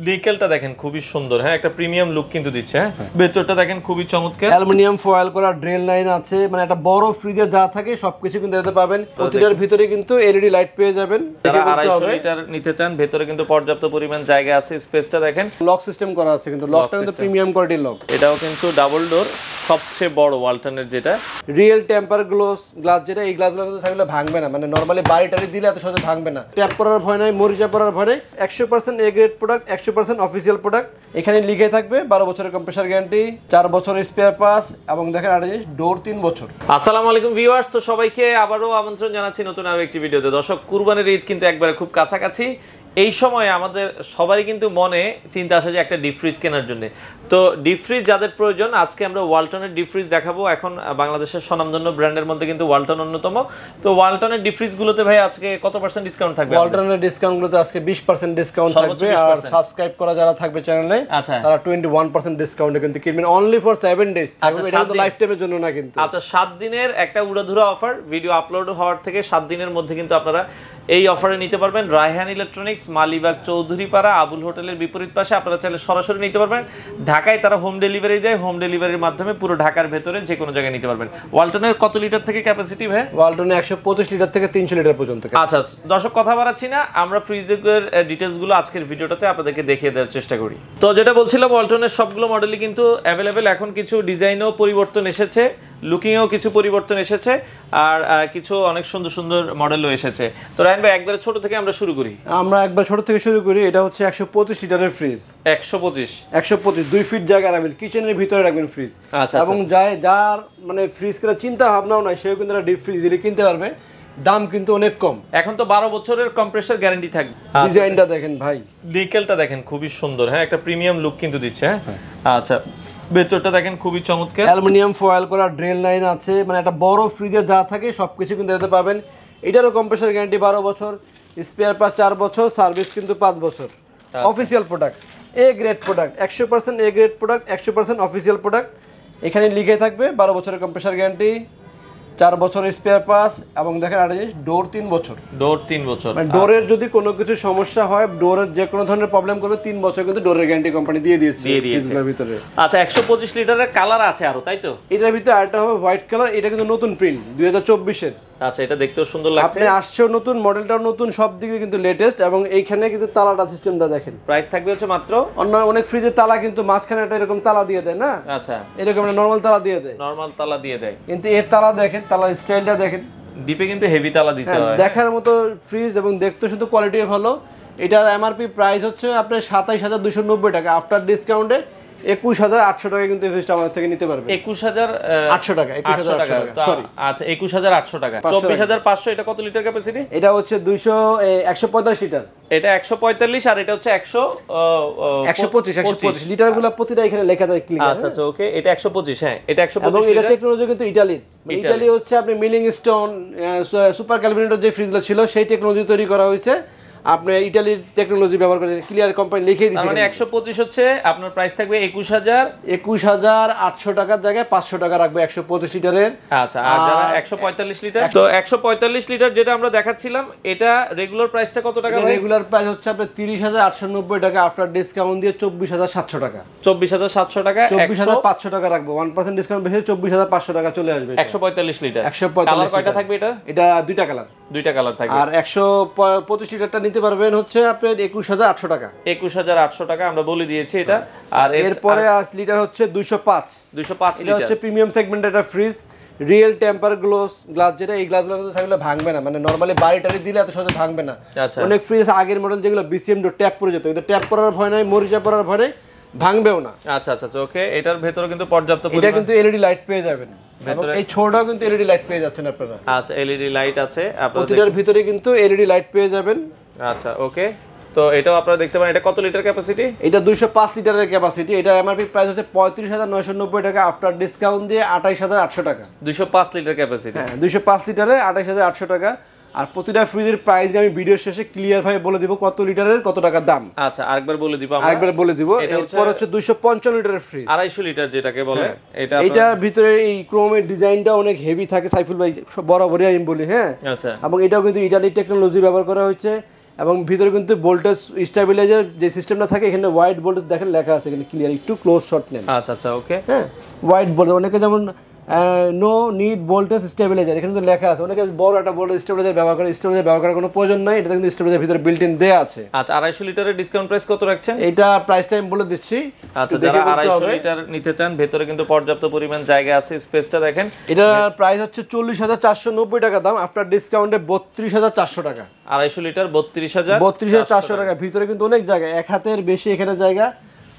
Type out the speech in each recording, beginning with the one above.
ডিকেলটা দেখেন খুবই সুন্দর, হ্যাঁ একটা প্রিমিয়াম লুক কিন্তু দিচ্ছে। হ্যাঁ ভেতরটা দেখেন খুবই চমৎকার, অ্যালুমিনিয়াম ফয়েল করা ড্রেল লাইন আছে, মানে একটা বড় ফ্রিজে যা থাকে সবকিছু কিন্তু এতে পাবেন। প্রতিটার ভিতরে কিন্তু এলইডি লাইট পেয়ে যাবেন। যারা 250 লিটার নিতে চান ভেতরে কিন্তু পর্যাপ্ত পরিমাণ জায়গা আছে, স্পেসটা দেখেন। লক সিস্টেম করা আছে, কিন্তু লকটা কিন্তু প্রিমিয়াম কোয়ালিটির লক। এটাও কিন্তু ডাবল ডোর, সবচেয়ে বড় ওয়ালটনের যেটা রিয়েল টেম্পার গ্লাস, যেটা এই গ্লাসগুলো কিন্তু থাকলে ভাঙবে না, মানে নরমালি বাড়িটারি দিলে এত সহজে ভাঙবে না। ট্যাপ করার ভয় নাই, মরিচা পড়ার ভয় নাই। 100% A grade product, 100% official product. এখানে লিখে থাকবে 12 বছরের কম্প্রেসার গ্যারান্টি, 4 বছরের স্পেয়ার পাস, এবং দেখেন আরেকটা জিনিস, ডোর 3 বছর। আসসালামু আলাইকুম ভিউয়ার্স, তো সবাইকে আবারও আমন্ত্রণ জানাচ্ছি নতুন আরো একটি ভিডিওতে। দর্শক, কুরবানির ঈদ কিন্তু একবারে খুব কাছাকাছি। এই সময় আমাদের সবারই কিন্তু মনে চিন্তা আসে যে একটা ডিপ ফ্রিজ কেনার জন্য। তো ডিপ ফ্রিজ যাদের প্রয়োজন, আজকে আমরা ওয়ালটনের ডিপ ফ্রিজ দেখাবো। এখন বাংলাদেশের স্বনামধন্য ব্র্যান্ডের মধ্যে কিন্তু ওয়ালটন অন্যতম। তো ওয়ালটনের ডিপ ফ্রিজগুলোতে ভাই আজকে কত % ডিসকাউন্ট থাকবে? ওয়ালটনের ডিসকাউন্টগুলোতে আজকে 20% ডিসকাউন্ট থাকবে। আর সাবস্ক্রাইব করা যারা থাকবে চ্যানেলে, তারা 21% ডিসকাউন্টে কিন্তু কিনবেন, অনলি ফর 7 ডেজ। এটা তো লাইফ টাইমের জন্য না কিন্তু। আচ্ছা, 7 দিনের একটা উড়াধুরা অফার। ভিডিও আপলোড হওয়ার থেকে 7 দিনের মধ্যে কিন্তু আপনারা এই অফারে নিতে পারবেন। রায়হান ইলেকট্রনিক্স, মালিবাগ চৌধুরীপাড়া, আবুল হোটেলের বিপরীত পাশে। আপনারা চাইলে সরাসরি নিতে পারবেন। ঢাকায় তারা হোম ডেলিভারি দেয়, হোম ডেলিভারির মাধ্যমে পুরো ঢাকার ভেতরে যে কোনো জায়গায় নিতে পারবেন। ওয়ালটনের কত লিটার থেকে ক্যাপাসিটি ভাই? ওয়ালটনে 125 লিটার থেকে 300 লিটার পর্যন্ত। আচ্ছা দর্শক, কথা বাড়াচ্ছি না, আমরা ফ্রিজের ডিটেলসগুলো আজকের ভিডিওটাতে আপনাদেরকে দেখিয়ে দেওয়ার চেষ্টা করি। তো যেটা বলছিলাম, ওয়ালটনের সবগুলো মডেলই কিন্তু অ্যাভেলেবেল। এখন কিছু ডিজাইনেও পরিবর্তন এসেছে, লুকিংয়েও কিছু পরিবর্তন এসেছে, আর কিছু অনেক সুন্দর সুন্দর মডেলও এসেছে। তো রায়হান ভাই, একবারে ছোট থেকে আমরা শুরু করি। আমরা একবার ছোট থেকে শুরু করি। এটা হচ্ছে 125 লিটারের ফ্রিজ। 125 2 ফিট জায়গা রাখবেন, কিচেনের ভিতরে রাখবেন ফ্রিজ। আচ্ছা, এবং যার মানে ফ্রিজ কেনার চিন্তা ভাবনাও নাই, সেও কিন্তু ডিপ ফ্রিজ দিলে কিনতে পারবে। দাম কিন্তু অনেক কম। এখন তো 12 বছরের কম্প্রেসার গ্যারান্টি থাকবে। ডিজাইনটা দেখেন ভাই, ডিকেলটা দেখেন খুবই সুন্দর, হ্যাঁ একটা প্রিমিয়াম লুক কিন্তু দিচ্ছে। হ্যাঁ আচ্ছা, ভেতরটা দেখেন খুবই চমৎকার। অ্যালুমিনিয়াম ফয়েল করা ড্রেল লাইন আছে, মানে একটা বড় ফ্রিজে যা থাকে সবকিছু কিন্তু এতে পাবেন। এটারও কম্প্রেসার গ্যারান্টি 12 বছর, স্পেয়ার পাস 4 বছর, সার্ভিস কিন্তু 5 বছর। Official product, A grade product, 100% A grade product, 100% official product. এখানে লিখে থাকবে 12 বছরের কম্প্রেসার গ্যারান্টি, 4 বছরের স্পেয়ার পাস, এবং দেখেন আরেকটা জিনিস, ডোর 3 বছর। ডোর 3 বছর, মানে ডোরের যদি কোনো কিছু সমস্যা হয়, ডোরের যে কোনো ধরনের প্রবলেম করবে, 3 বছর কিন্তু ডোরের গ্যারান্টি কোম্পানি দিয়ে দিয়েছে ফ্রিজের ভিতরে। আচ্ছা, 125 লিটারের কালার আছে আরো, তাই তো? এটার ভিতরে আরেকটা হবে হোয়াইট কালার। এটা কিন্তু নতুন প্রিন্ট 2024 এর। আচ্ছা, এটা দেখতেও সুন্দর লাগছে। আপনি আসছে নতুন, মডেলটাও নতুন, সব দিকে কিন্তু লেটেস্ট। এবং এইখানে কিন্তু তালাটা সিস্টেমটা দেখেন। প্রাইস থাকবে হচ্ছে মাত্র, অন্য অনেক ফ্রিজের তালা কিন্তু মাঝখানে একটা এরকম তালা দিয়ে দেয় না? আচ্ছা, এরকম একটা নরমাল তালা দিয়ে দেয়, নরমাল তালা দিয়ে দেয়। কিন্তু এর তালা দেখেন, তালার স্টাইলটা দেখেন, ডিপে কিন্তু হেভি তালা দিতে হয়। দেখার মতো ফ্রিজ, এবং দেখতে শুধু কোয়ালিটিও ভালো। এটার এমআরপি প্রাইস হচ্ছে আপনার 27290 টাকা। আফটার ডিসকাউন্টে 21800 টাকা কিন্তু এই ফ্রিজটা আমাদের থেকে নিতে পারবে। 21800 টাকা, 21800 টাকা, সরি। আচ্ছা, 21800 টাকা। 24500। এটা কত লিটার ক্যাপাসিটি? এটা হচ্ছে 145 লিটার। এটা 145, আর এটা হচ্ছে 125 লিটারগুলো প্রতিটা এখানে লেখা থাকে ক্লিয়ার। আচ্ছা আচ্ছা, ওকে। এটা 125, হ্যাঁ এটা 125। এবং এটা টেকনোলজি কিন্তু ইতালির। ইতালি হচ্ছে আপনি মিলিং স্টোন, সুপার ক্যালভিনেটর যে ফ্রিজগুলো ছিল, সেই টেকনোলজি তৈরি করা হয়েছে। আপনি ইতালির টেকনোলজি ব্যবহার করে ক্লিয়ার কোম্পানি লিখে দিয়েছে। মানে 125 হচ্ছে আপনার প্রাইস থাকবে 21800 টাকার জায়গায় 500 টাকা রাখবে 125 লিটারের। আচ্ছা, আর যারা 145 লিটার, তো 145 লিটার যেটা আমরা দেখাচ্ছিলাম, এটা রেগুলার প্রাইসটা কত টাকা? রেগুলার প্রাইস হচ্ছে আপনার 30890 টাকা, আফটার ডিসকাউন্ট দিয়ে 24700 টাকা। 24700 টাকা, 24500 টাকা রাখবো। 1% ডিসকাউন্ট বেশি 24500 টাকা চলে আসবে। 145 লিটার। 145 কালার কয়টা থাকবে এটা? এটা দুইটা কালার, দুইটা কালার থাকবে। আর 125 লিটারটা নিতে পারবেন হচ্ছে আপনার 21800 টাকা। 21800 টাকা আমরা বলে দিয়েছি এটা। আর এরপরে লিটার হচ্ছে 205 লিটার। এটা হচ্ছে প্রিমিয়াম সেগমেন্টের একটা ফ্রিজ। রিয়েল টেম্পার গ্লাস, যেটা এই গ্লাসগুলো থাকলে ভাঙবে না, মানে নরমালি বাড়িটারি দিলে এত সহজে ভাঙবে না। অনেক ফ্রিজ আগের মডেল যেগুলো বিসিএম ডোর ট্যাপ পড়ে যেত, কিন্তু ট্যাপ করার ভয় নাই, মরিচা পড়ার ভয় নাই, ভাঙবেও না। আচ্ছা আচ্ছা, ওকে। এটার ভেতরে কিন্তু পর্যাপ্ত পরিমাণ, এটা কিন্তু এলইডি লাইট পেয়ে যাবেন। এই ছোটটাও কিন্তু এলইডি লাইট পেয়ে যাচ্ছেন আপনারা। আচ্ছা, এলইডি লাইট আছে আপনাদের প্রতিটার ভিতরে কিন্তু এলইডি লাইট পেয়ে যাবেন। আচ্ছা, ওকে। তো এটাও আপনারা দেখতে পারেন। এটা কত লিটার ক্যাপাসিটি? এটা 205 লিটারের ক্যাপাসিটি। এটা এমআরপি প্রাইস হচ্ছে 35990 টাকা, আফটার ডিসকাউন্ট দিয়ে 28800 টাকা। 205 লিটার ক্যাপাসিটি, হ্যাঁ 205 লিটারে 28800 টাকা। আর প্রতিটা ফ্রিজের প্রাইস আমি ভিডিও শেষে ক্লিয়ার ভাবে বলে দিব কত লিটারের কত টাকা দাম। আচ্ছা, আরেকবার বলে দিব আমরা। আরেকবার বলে দিব। এরপর হচ্ছে 255 লিটারের ফ্রিজ, 250 লিটার যেটাকে বলে। এটার ভিতরে এই ক্রোমের ডিজাইনটা অনেক হেভি থাকে, সাইফুল ভাই বরাবরই আমি বলি। হ্যাঁ, আচ্ছা। এবং এটাও কিন্তু ইতালির টেকনোলজি ব্যবহার করা হয়েছে। এবং ভিতরে কিন্তু ভোল্টেজ স্টেবিলাইজার যে সিস্টেমটা থাকে এখানে হোয়াইট ভোল্টেজ দেখেন লেখা আছে এখানে ক্লিয়ার, একটু ক্লোজ শট নেন। আচ্ছা আচ্ছা ওকে। হ্যাঁ হোয়াইট ভোল্টেজ, অনেকে যেমন নো নিড ভোল্টেজ স্টেবিলাইজার এখানে কিন্তু লেখা আছে, অনেকে বড় একটা ভোল্টেজ স্টেবিলাইজার ব্যবহার করে, স্টেবিলাইজার ব্যবহার করার কোনো প্রয়োজন নাই, এটা কিন্তু স্টেবিলাইজার ভিতরে বিল্ট ইন দেয়া আছে। আচ্ছা 250 লিটারের ডিসকাউন্ট প্রাইস কত রাখছেন? এটা প্রাইসটা আমি বলে দিচ্ছি। আচ্ছা যারা 250 লিটার নিতে চান, ভেতরে কিন্তু পর্যাপ্ত পরিমাণ জায়গা আছে, স্পেসটা দেখেন। এটার প্রাইস হচ্ছে 40,490 টাকা দাম, আফটার ডিসকাউন্টে 32,400 টাকা। 250 লিটার 32,400 টাকা। ভিতরে কিন্তু অনেক জায়গা, এক হাতের বেশি এখানে জায়গা,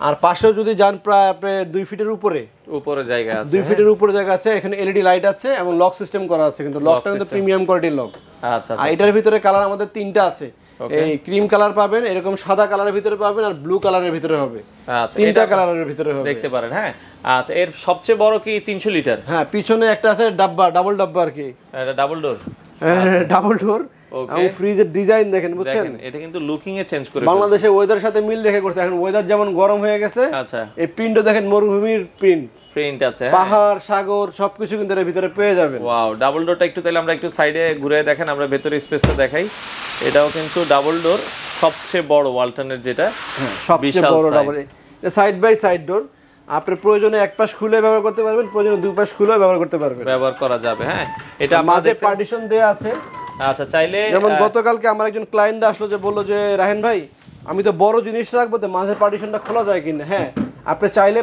আর পাশেও যদি যান প্রায় আপনার 2 ফিটের উপরে জায়গা আছে, 2 ফিটের উপরে জায়গা আছে। এখানে এলইডি লাইট আছে এবং লক সিস্টেম করা আছে, কিন্তু লকটা কিন্তু প্রিমিয়াম কোয়ালিটির লক। আচ্ছা আর এটার ভিতরে কালার আমাদের 3টা আছে, এই ক্রিম কালার পাবেন, এরকম সাদা কালারের ভিতরে পাবেন, আর ব্লু কালারের ভিতরে হবে। আচ্ছা 3টা কালারের ভিতরে হবে, দেখতে পারেন। হ্যাঁ আচ্ছা এর সবচেয়ে বড় কি 300 লিটার? হ্যাঁ পিছনে একটা আছে ডাব্বা, ডাবল ডাব্বা আর কি, এটা ডাবল ডোর, ডাবল ডোর। ওকে ফ্রিজের ডিজাইন দেখেন, বুঝছেন? এটা কিন্তু লুকিং এ চেঞ্জ করে বাংলাদেশের ওয়েদারের সাথে মিল রেখে করতে, এখন ওয়েদার যেমন গরম হয়ে গেছে। আচ্ছা এই প্রিন্টও দেখেন মরুভূমির প্রিন্ট আছে, পাহাড় সাগর সবকিছু কিন্তু এর ভিতরে পেয়ে যাবেন। ওয়াও ডাবল ডোরটা একটু তাহলে আমরা একটু সাইডে ঘুরে দেখেন, আমরা ভেতরে স্পেসটা দেখাই। এটাও কিন্তু ডাবল ডোর, সবচেয়ে বড় ওয়ালটনের যেটা, সবচেয়ে বড় ডাবল, এটা সাইড বাই সাইড ডোর। আপনি প্রয়োজনে এক পাশ খুলে ব্যবহার করতে পারবেন, প্রয়োজনে দুই পাশ খুলে ব্যবহার করতে পারবেন, ব্যবহার করা যাবে। হ্যাঁ এটা মাঝে পার্টিশন দেয়া আছে। আচ্ছা চাইলে যেমন গতকালকে আমার একজন ক্লায়েন্ট আসলো, যে বললো যে রাহেন ভাই আমি তো বড় জিনিস রাখবো, তো মাঝের পার্টিশনটা খোলা যায় কিনা? হ্যাঁ আপনি চাইলে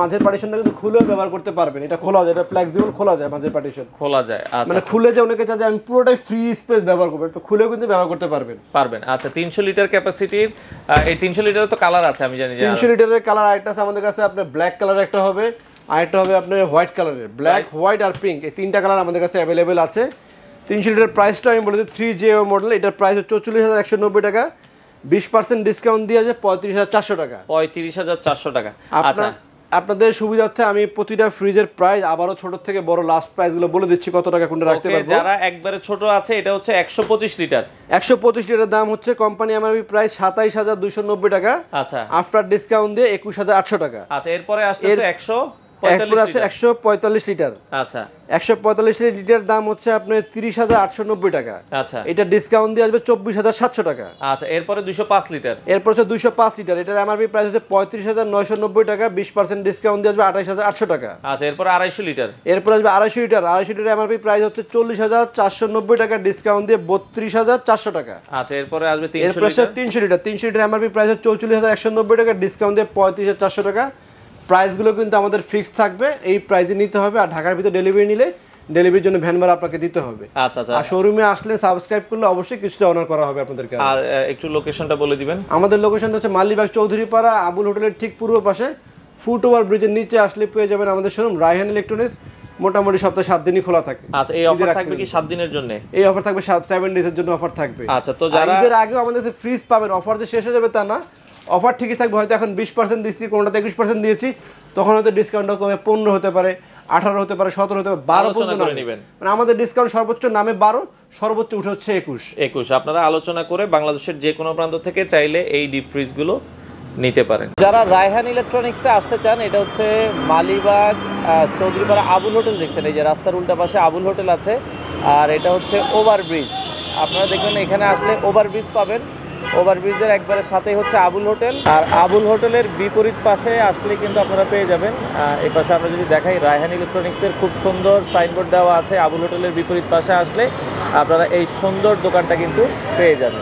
মাঝের পার্টিশনটা কিন্তু খুলেও ব্যবহার করতে পারবেন, এটা খোলা যায়, এটা ফ্লেক্সিবল খোলা যায়, মাঝের পার্টিশন খোলা যায়। আচ্ছা মানে খুলে যে অনেকে চায় যে আমি পুরোটাই ফ্রি স্পেস ব্যবহার করবো, একটু খুলেও কিন্তু ব্যবহার করতে পারবেন। আচ্ছা 300 লিটার ক্যাপাসিটির, এই 300 লিটারের তো কালার আছে আমি জানি। 300 লিটারের কালার আরেকটা আছে আমাদের কাছে, আপনার ব্ল্যাক কালার একটা হবে, আরেকটা হবে আপনার হোয়াইট কালারের। ব্ল্যাক, হোয়াইট আর পিঙ্ক, এই 3টা কালার আমাদের কাছে অ্যাভেলেবেল আছে। 300 লিটার প্রাইসটা আমি বলে দিই, 3JO মডেল, এটার প্রাইস হচ্ছে 44,190 টাকা, 20% ডিসকাউন্ট দিয়ে আছে 35,400 টাকা। 35,400 টাকা। আচ্ছা আপনাদের সুবিধার্থে আমি প্রতিটা ফ্রিজের প্রাইস আবারও ছোট থেকে বড় লাস্ট প্রাইসগুলো বলে দিচ্ছি, কত টাকা কোনটা রাখতে পারবো। যারা একবারে ছোট আছে, এটা হচ্ছে 125 লিটার। 125 লিটারের দাম হচ্ছে কোম্পানি এমআরপি প্রাইস 27,290 টাকা। আচ্ছা আফটার ডিসকাউন্ট দিয়ে 21,800 টাকা। আচ্ছা এরপরে আসছে 145 লিটার। আচ্ছা 145 লিটার দাম হচ্ছে আপনার 30,890 টাকা। আচ্ছা এটা ডিসকাউন্ট দিয়ে আসবে 24,700 টাকা। আচ্ছা এরপরে 205 লিটার। এরপর হচ্ছে 205 লিটার, এটার এমআরপি প্রাইস হচ্ছে 35,990 টাকা, 20% ডিসকাউন্ট দিয়ে আসবে 28,800 টাকা। আচ্ছা এরপরে 250 লিটার। এরপর আসবে 250 লিটার। 250 লিটার এমআরপি প্রাইস হচ্ছে 40,490 টাকা, ডিসকাউন্ট দিয়ে 32,400 টাকা। আচ্ছা এরপরে আসবে 300 লিটার। 300 লিটার এমআরপি প্রাইস হচ্ছে 44,190 টাকা, ডিসকাউন্ট দিয়ে 35,400 টাকা। প্রাইসগুলো কিন্তু আমাদের ফিক্স থাকবে, এই প্রাইসে নিতে হবে। আর ঢাকার ভিতরে ডেলিভারি নিলে ডেলিভারির জন্য ভ্যান ভাড়া আপনাকে দিতে হবে। আচ্ছা আচ্ছা। আর শোরুমে আসলে সাবস্ক্রাইব করলে অবশ্যই কিছুটা অনার করা হবে আপনাদেরকে। আর একটু লোকেশনটা বলে দিবেন। আমাদের লোকেশনটা হচ্ছে মালিবাগ চৌধুরীপাড়া, আবুল হোটেলের ঠিক পূর্ব পাশে, ফুট ওভার ব্রিজের নিচে আসলে পেয়ে যাবেন আমাদের শোরুম রায়হান ইলেকট্রনিক্স। মোটামুটি সপ্তাহে 7 দিনই খোলা থাকে। আচ্ছা এই অফার থাকবে কি 7 দিনের জন্য? এই অফার থাকবে 7 ডেজের জন্য অফার থাকবে। আচ্ছা তো যারা ঈদের আগেও আমাদের কাছে ফ্রিজ পাবেন, অফার যে শেষ হয়ে যাবে তা না, অফার ঠিকই থাকবে। হয়তো এখন 20% দিচ্ছি, কোনটাতে 21% দিয়েছি, তখন হয়তো ডিসকাউন্টটা কমে 15 হতে পারে, 18 হতে পারে, 17 হতে পারে, 12 পর্যন্ত নেবেন। মানে আমাদের ডিসকাউন্ট সর্বোচ্চ নামে 12, সর্বোচ্চ উঠে হচ্ছে 21। আপনারা আলোচনা করে বাংলাদেশের যে কোনো প্রান্ত থেকে চাইলে এই ডিপ ফ্রিজগুলো নিতে পারেন। যারা রায়হান ইলেকট্রনিক্সে আসতে চান, এটা হচ্ছে মালিবাগ চৌধুরীপাড়া আবুল হোটেল দেখছেন, এই যে রাস্তার উল্টা পাশে আবুল হোটেল আছে, আর এটা হচ্ছে ওভারব্রিজ। আপনারা দেখবেন এখানে আসলে ওভারব্রিজ পাবেন, ওভারব্রিজের একবারে সাথেই হচ্ছে আবুল হোটেল, আর আবুল হোটেলের বিপরীত পাশে আসলে কিন্তু আপনারা পেয়ে যাবেন, এই পাশে আমরা যদি দেখাই রায়হান ইলেকট্রনিক্সের খুব সুন্দর সাইনবোর্ড দেওয়া আছে। আবুল হোটেলের বিপরীত পাশে আসলে আপনারা এই সুন্দর দোকানটা কিন্তু পেয়ে যাবেন।